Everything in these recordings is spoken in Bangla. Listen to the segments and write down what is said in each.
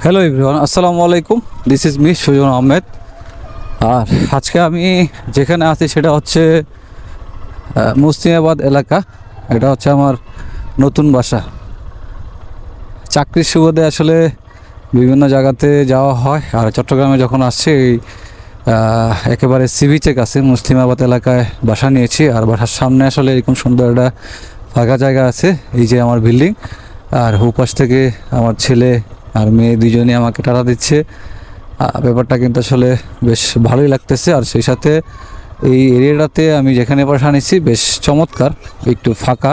হ্যালো এভরিওয়ান, আসসালামু আলাইকুম। This is Mr Sujan Ahmed. আর আজকে আমি যেখানে আছি সেটা হচ্ছে মুস্তিমাবাদ এলাকা। এটা হচ্ছে আমার নতুন বাসা। চাকরির সুবাদে আসলে বিভিন্ন জায়গাতে যাওয়া হয়, আর চট্টগ্রামে যখন আসছি একেবারে সি বিচের কাছে মুস্তিমাবাদ এলাকায় বাসা নিয়েছি। আর বাসার সামনে আসলে এরকম সুন্দর একটা ফাঁকা জায়গা আছে, এই যে আমার বিল্ডিং। আর হুপাশ থেকে আমার ছেলে আর মেয়ে দুজনেই আমাকে টাটা দিচ্ছে। ব্যাপারটা কিন্তু আসলে বেশ ভালোই লাগতেছে। আর সেই সাথে এই এরিয়াটাতে আমি যেখানে বাসা নিয়েছি বেশ চমৎকার, একটু ফাঁকা,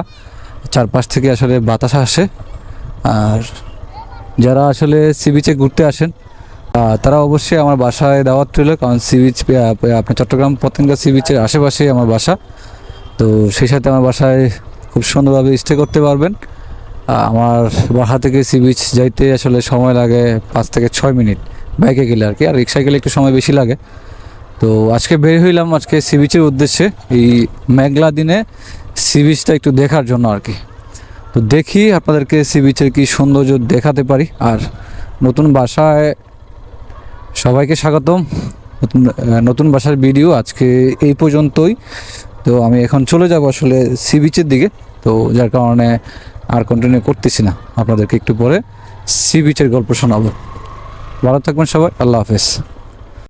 চারপাশ থেকে আসলে বাতাস আসে। আর যারা আসলে সি বিচে ঘুরতে আসেন তারা অবশ্যই আমার বাসায় দাওয়াত রইল, কারণ সি বিচ আপনার চট্টগ্রাম পতেঙ্গা সি বিচের আশেপাশেই আমার বাসা। তো সেই সাথে আমার বাসায় খুব সুন্দরভাবে স্টে করতে পারবেন। আমার বাসা থেকে সি বিচ যাইতে আসলে সময় লাগে 5 থেকে 6 মিনিট বাইকে গেলে আর কি, আর রিক্সায় গেলে একটু সময় বেশি লাগে। তো আজকে বের হইলাম আজকে সি বিচের উদ্দেশ্যে, এই মেঘলা দিনে সি বিচটা একটু দেখার জন্য আর কি। তো দেখি আপনাদেরকে সি বিচের কি সৌন্দর্য দেখাতে পারি। আর নতুন বাসায় সবাইকে স্বাগতম। নতুন বাসার ভিডিও আজকে এই পর্যন্তই। তো আমি এখন চলে যাব আসলে সি বিচের দিকে, তো যার কারণে আর কন্টিনিউ করতেছি না, আপনাদেরকে একটু পরে সি বিচের গল্প শোনাবো। ভালো থাকবেন সবাই, আল্লাহ হাফেজ।